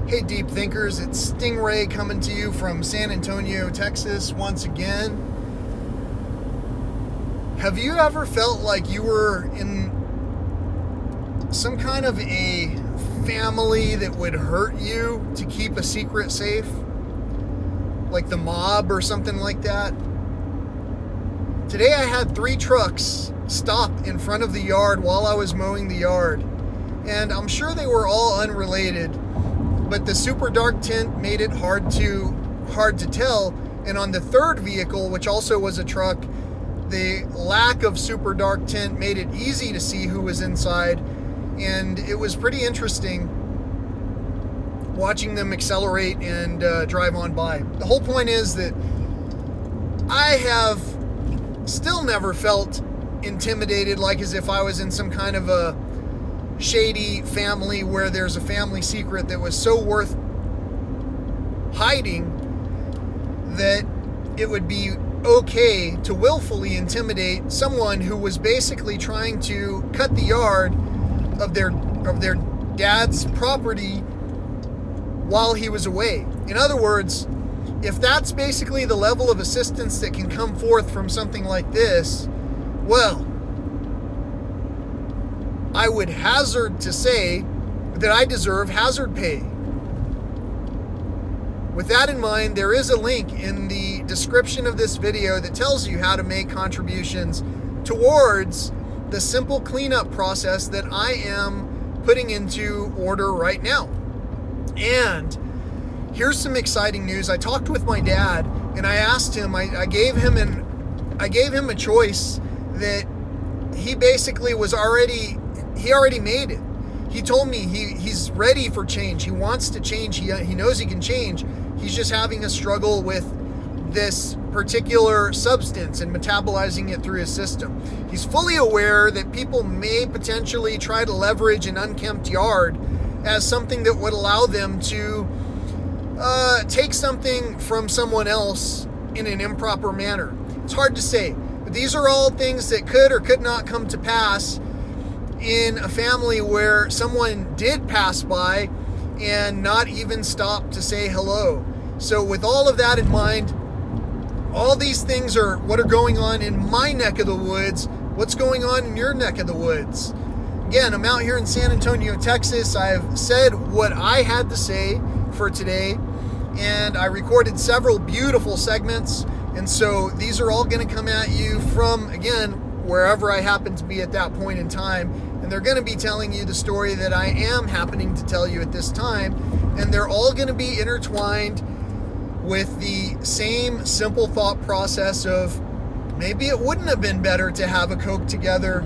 Hey Deep Thinkers, it's Stingray coming to you from San Antonio, Texas once again. Have you ever felt like you were in some kind of a family that would hurt you to keep a secret safe? Like the mob or something like that? Today I had 3 trucks stop in front of the yard while I was mowing the yard. And I'm sure they were all unrelated, but the super dark tint made it hard to tell. And on the third vehicle, which also was a truck, the lack of super dark tint made it easy to see who was inside. And it was pretty interesting watching them accelerate and drive on by. The whole point is that I have still never felt intimidated, like as if I was in some kind of a shady family where there's a family secret that was so worth hiding that it would be okay to willfully intimidate someone who was basically trying to cut the yard of their dad's property while he was away. In other words, if that's basically the level of assistance that can come forth from something like this, well, I would hazard to say that I deserve hazard pay. With that in mind, there is a link in the description of this video that tells you how to make contributions towards the simple cleanup process that I am putting into order right now. And here's some exciting news. I talked with my dad and I asked him, I gave him a choice that he basically he already made it. He told me he's ready for change. He wants to change. He knows he can change. He's just having a struggle with this particular substance and metabolizing it through his system. He's fully aware that people may potentially try to leverage an unkempt yard as something that would allow them to take something from someone else in an improper manner. It's hard to say, but these are all things that could or could not come to pass in a family where someone did pass by and not even stop to say hello. So with all of that in mind, all these things are what are going on in my neck of the woods. What's going on in your neck of the woods? Again, I'm out here in San Antonio, Texas. I've said what I had to say for today, and I recorded several beautiful segments. And so these are all going to come at you from, again, wherever I happen to be at that point in time. And they're going to be telling you the story that I am happening to tell you at this time. And they're all going to be intertwined with the same simple thought process of maybe it wouldn't have been better to have a Coke together.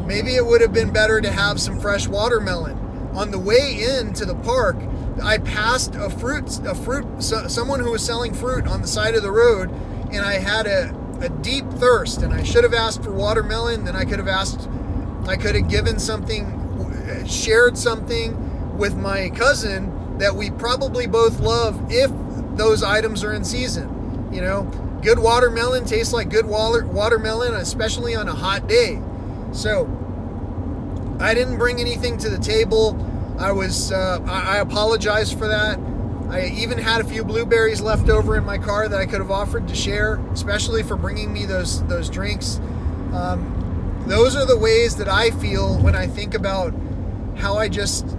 Maybe it would have been better to have some fresh watermelon. On the way into the park, I passed someone who was selling fruit on the side of the road, and I had a deep thirst, and I should have asked for watermelon. Then I could have given something, shared something with my cousin that we probably both love if those items are in season. You know, good watermelon tastes like good watermelon, especially on a hot day. So I didn't bring anything to the table. I apologize for that. I even had a few blueberries left over in my car that I could have offered to share, especially for bringing me those drinks. Those are the ways that I feel when I think about how I just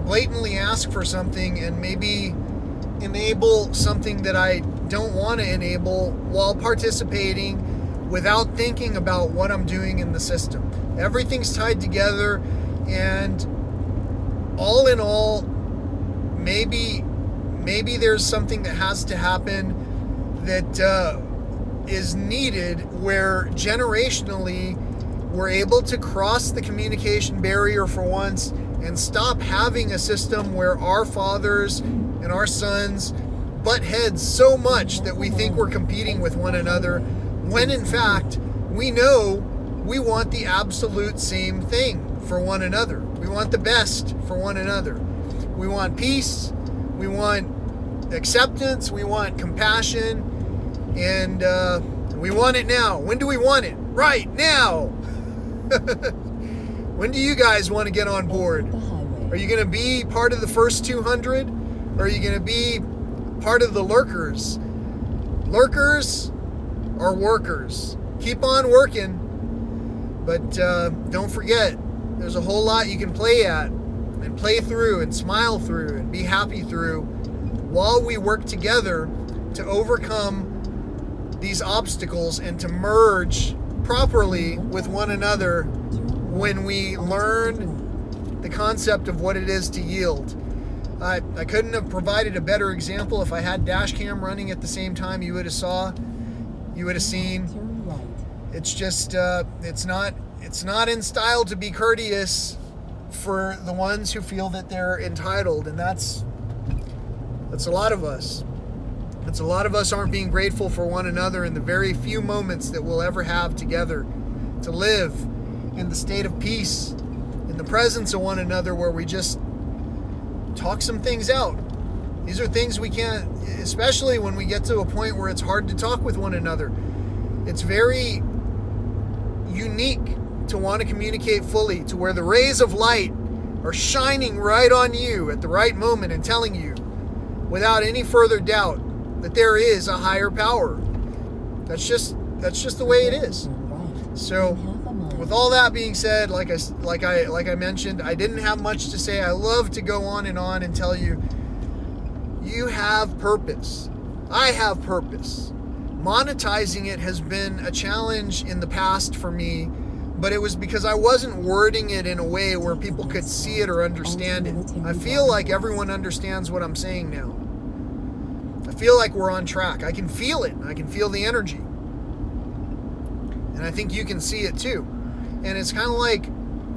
blatantly ask for something and maybe enable something that I don't want to enable while participating without thinking about what I'm doing in the system. Everything's tied together, and all in all, maybe there's something that has to happen that is needed where generationally we're able to cross the communication barrier for once and stop having a system where our fathers and our sons butt heads so much that we think we're competing with one another, when in fact we know we want the absolute same thing for one another. We want the best for one another. We want peace, we want acceptance, we want compassion, and we want it now. When do we want it? Right now! When do you guys want to get on board? Are you going to be part of the first 200? Or are you going to be part of the lurkers? Lurkers are workers. Keep on working. But don't forget, there's a whole lot you can play at and play through and smile through and be happy through while we work together to overcome these obstacles and to merge properly with one another when we learn the concept of what it is to yield. I couldn't have provided a better example. If I had dash cam running at the same time, you would have seen. It's just it's not in style to be courteous for the ones who feel that they're entitled, and that's a lot of us. It's a lot of us aren't being grateful for one another in the very few moments that we'll ever have together to live in the state of peace, in the presence of one another, where we just talk some things out. These are things we can't, especially when we get to a point where it's hard to talk with one another. It's very unique to want to communicate fully, to where the rays of light are shining right on you at the right moment and telling you without any further doubt that there is a higher power. That's just the way it is. So with all that being said, like I mentioned, I didn't have much to say. I love to go on and tell you, you have purpose. I have purpose. Monetizing it has been a challenge in the past for me, but it was because I wasn't wording it in a way where people could see it or understand it. I feel like everyone understands what I'm saying now. I feel like we're on track. I can feel it. I can feel the energy. And I think you can see it too. And it's kind of like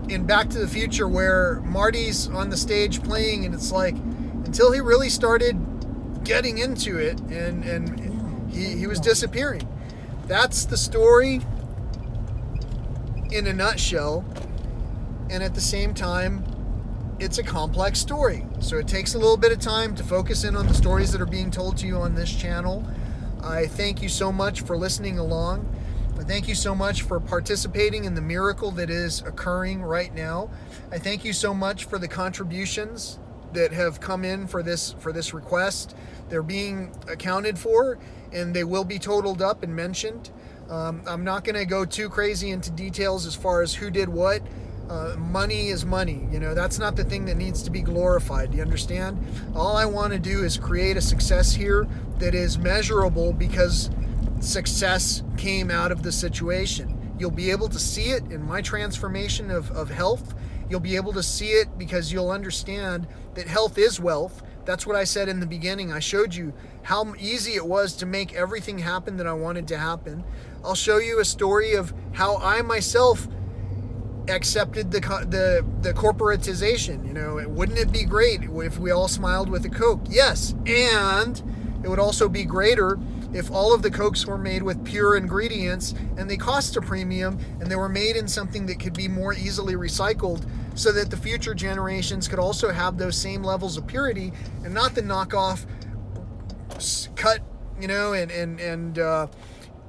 in Back to the Future where Marty's on the stage playing, and it's like until he really started getting into it and he was disappearing. That's the story in a nutshell. And at the same time, it's a complex story. So it takes a little bit of time to focus in on the stories that are being told to you on this channel. I thank you so much for listening along. I thank you so much for participating in the miracle that is occurring right now. I thank you so much for the contributions that have come in for this request. They're being accounted for, and they will be totaled up and mentioned. I'm not going to go too crazy into details as far as who did what. Money is money. That's not the thing that needs to be glorified. Do you understand? All I want to do is create a success here that is measurable, because success came out of the situation. You'll be able to see it in my transformation of health. You'll be able to see it because you'll understand that health is wealth. That's what I said in the beginning. I showed you how easy it was to make everything happen that I wanted to happen. I'll show you a story of how I myself accepted the corporatization. Wouldn't it be great if we all smiled with a Coke? Yes, and it would also be greater if all of the Cokes were made with pure ingredients and they cost a premium and they were made in something that could be more easily recycled, so that the future generations could also have those same levels of purity and not the knockoff cut, and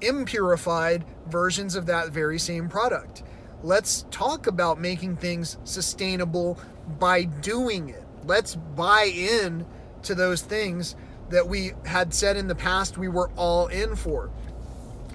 impurified versions of that very same product. Let's talk about making things sustainable by doing it. Let's buy in to those things that we had said in the past we were all in for.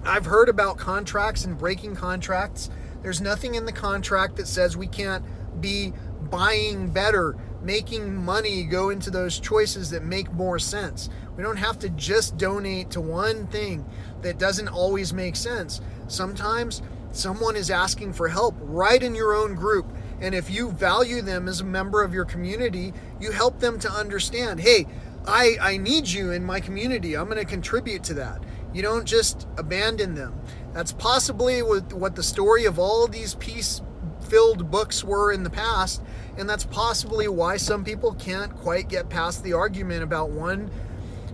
I've heard about contracts and breaking contracts. There's nothing in the contract that says we can't be buying better, making money go into those choices that make more sense. We don't have to just donate to one thing that doesn't always make sense. Sometimes someone is asking for help right in your own group. And if you value them as a member of your community, you help them to understand, hey, I need you in my community. I'm going to contribute to that. You don't just abandon them. That's possibly what the story of all of these peace-filled books were in the past, and that's possibly why some people can't quite get past the argument about one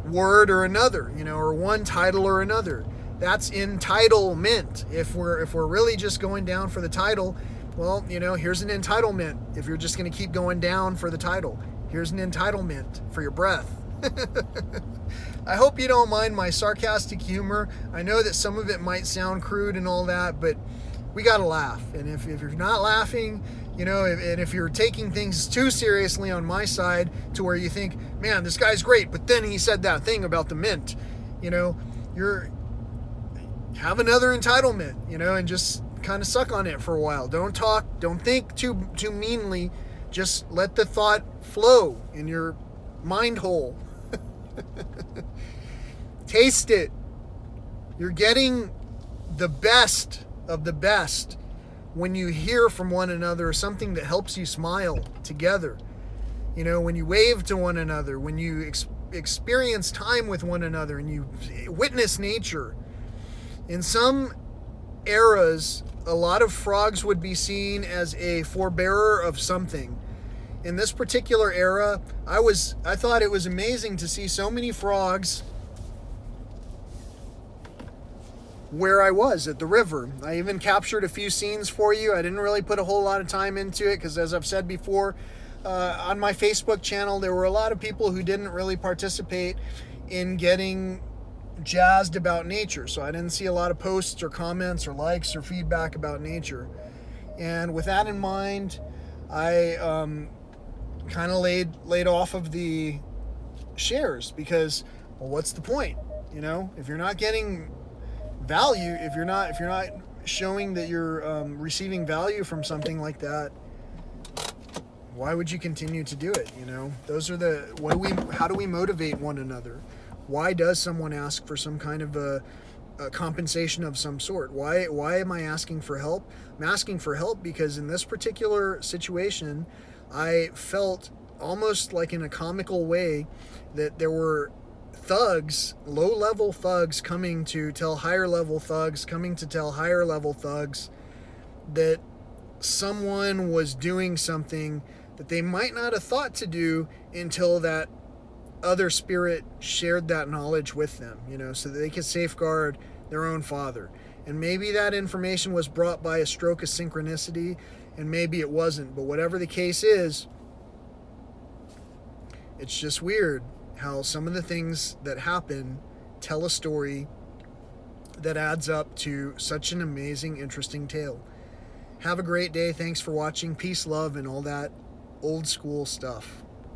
word or another, or one title or another. That's entitlement. If we're really just going down for the title, well, here's an entitlement. If you're just going to keep going down for the title, here's an entitlement for your breath. I hope you don't mind my sarcastic humor. I know that some of it might sound crude and all that, but we gotta laugh. And if you're not laughing, You know, and if you're taking things too seriously on my side to where you think, man, this guy's great, but then he said that thing about the mint, you know, have another entitlement, you know, and just kind of suck on it for a while. Don't talk, don't think too meanly. Just let the thought flow in your mind hole. Taste it. You're getting the best of the best when you hear from one another something that helps you smile together. You know, when you wave to one another, when you experience time with one another and you witness nature. In some eras, a lot of frogs would be seen as a forebearer of something. In this particular era, I thought it was amazing to see so many frogs where I was at the river. I even captured a few scenes for you. I didn't really put a whole lot of time into it because, as I've said before, on my Facebook channel, there were a lot of people who didn't really participate in getting jazzed about nature. So I didn't see a lot of posts or comments or likes or feedback about nature. And with that in mind, I kind of laid off of the shares because, well, what's the point? You know, if you're not getting value, if you're not showing that you're receiving value from something like that, why would you continue to do it? You know, those are how do we motivate one another? Why does someone ask for some kind of a compensation of some sort? Why am I asking for help? I'm asking for help because in this particular situation, I felt almost like in a comical way that there were thugs, low-level thugs coming to tell higher-level thugs, that someone was doing something that they might not have thought to do until that other spirit shared that knowledge with them, you know, so that they could safeguard their own father. And maybe that information was brought by a stroke of synchronicity, and maybe it wasn't. But whatever the case is, it's just weird how some of the things that happen tell a story that adds up to such an amazing, interesting tale. Have a great day. Thanks for watching. Peace, love, and all that old school stuff.